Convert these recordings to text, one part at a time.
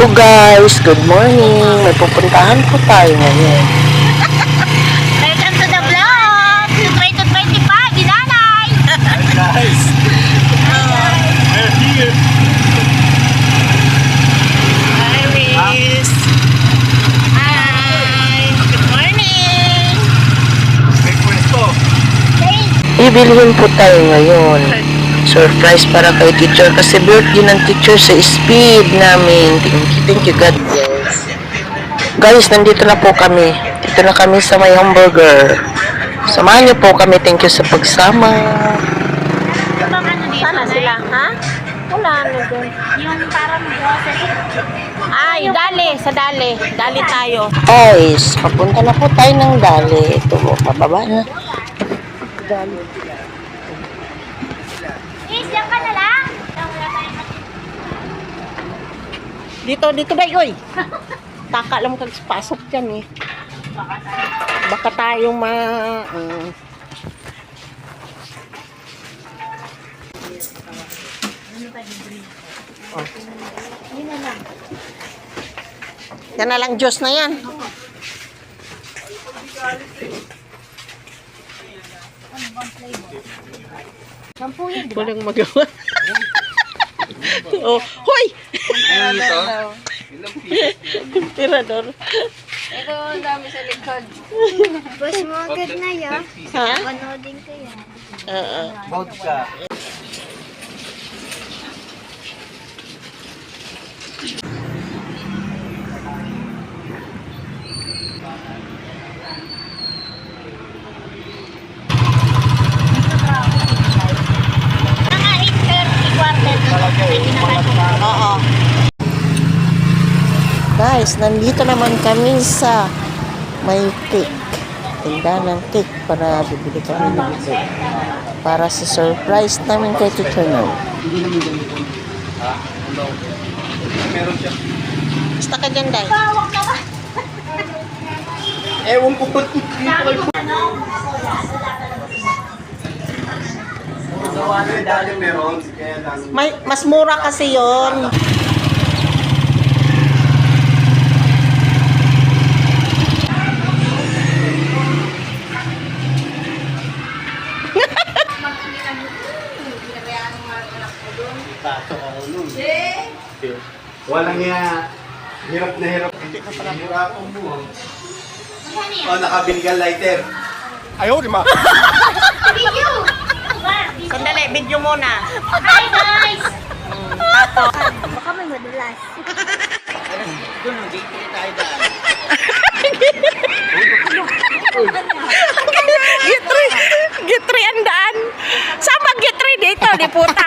Hello guys, good morning. May pupuntahan po tayo ngayon. Welcome to the vlog! 2025, dinanay! Guys, we're here. Hi, Miss! Hi! Good morning! May pwesto. Ibilhin po tayo ngayon. Surprise para kay teacher kasi birthday ng teacher sa speed namin. Thank you God bless. Guys, nandito na po kami. Dito na kami sa may hamburger. Samahan niyo po kami. Thank you sa pagsama. Sana sila, ha? Wala na doon. Yung parang grocery. Ay, dali, sa dali. Dali tayo. Guys, papunta na po tayo ng Dali. Ito po, pababa na. Dali. Diyan ka na lang. Dito ba, oy? Taka lang pasok dyan eh. Baka tayo Yan na lang, Diyos na yan. Walang magawa. Oh, hoy! Tirador. Ito, ang dami sa likod. Boss mo agad na yan. Ha? Panoodin ko yan. Oo. Vodka. Mga 8:30 quarter. Oo. Guys, nandito naman kami sa may cake. Tinda ng cake para bibili kami ng cake. Para sa surprise namin kay Teacher Now. Meron siya. Basta ka dyan, Day. Ewan ko ba't dali meron. Kaya lang. Mas mura kasi yon. Tato ako nun. Walang hirap na hirap. Hirap ang buwan. Oh, nakabili ka lighter. Ayaw, di ma. Sandali, video muna. Hi guys! Tato. Baka may madulas. Gitri ang daan. Saan ba gitri dito? Di puta.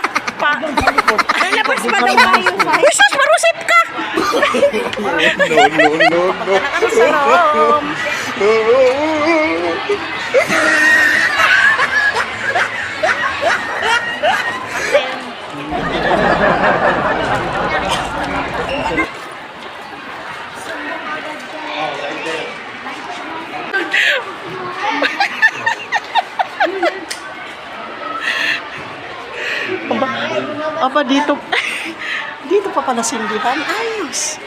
Labas ba daw tayo? Sus, marusip ka! Aba, dito. Dito pa pala sindihan. Ayos.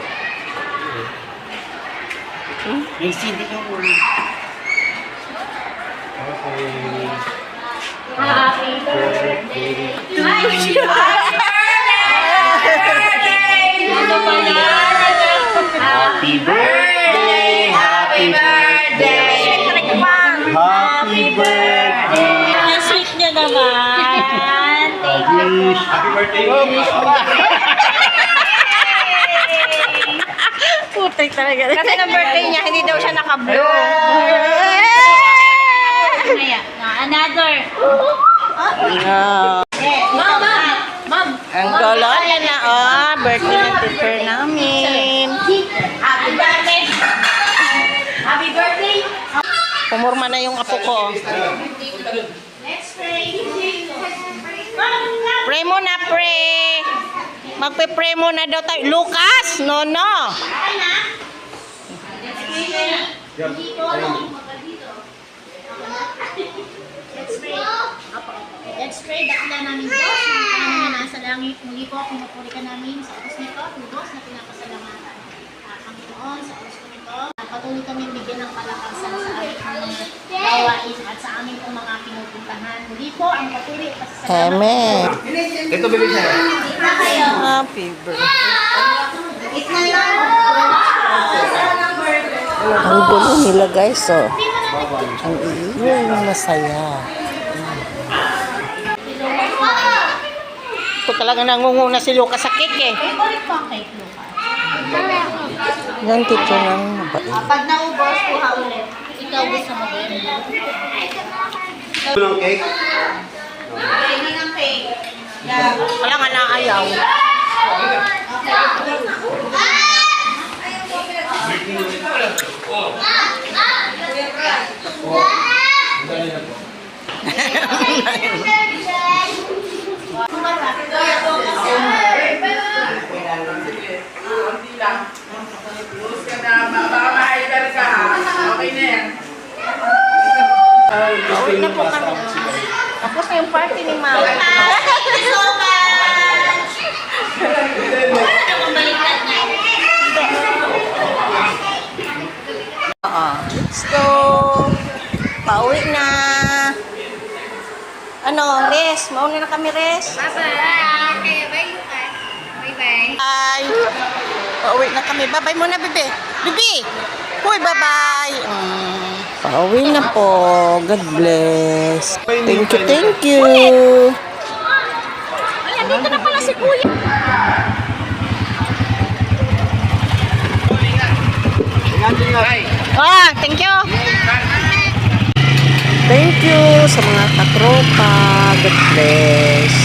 May sindi ka mo. Happy birthday to you. Ano ba yan? Happy birthday! Happy birthday! Happy birthday! Ang sweet niya naman. Thank you. Happy birthday! Putay talaga. Kasi ng birthday niya, hindi daw siya naka-blue. Another. Ma'am. Ang kolonya na, oh. Birthday ng teacher namin. Happy birthday. Happy birthday. Pumurma na yung apo ko. Next pray. Pray muna, pray. Magpe-pray muna daw tayo. Lucas, no. Let's pray. Dakila namin Diyos. Ang nasa langit. Muli po, pinupuri ka namin sa oras nito. Tubos na pinapasalamat. Panginoon sa Kristo nito. Patuloy kami bigyan ng kalakasan sa aming mga gawain at sa aming pong mga pinupuntahan. Muli po ang patuloy at pasasalamat. Amen. Ito bilis na. Happy birthday. Ang gulo nila guys, oh. Ang iyo, masaya. Ito talaga nangunguna si Lucas sa cake eh. Favorite ko ang cake, Lucas. Yan, teacher ng mabait. Pag naubos, kuha ulit. Ikaw gusto mo din. Ito ng cake. Hindi ng cake. Wala nga na ayaw. Uwi na po kami. Tapos na yung party ni Mama. Let's go. Pauwi na. Ano, res? Mauna na kami, res? Bye-bye. Bye. Pauwi na kami. Bye-bye muna, bebe. Bebe! Hoy, bye-bye. Pauwi na po. God bless. Thank you, thank you. Ay, dito na pala si Kuya. Thank you. Thank you sa mga katropa. God bless.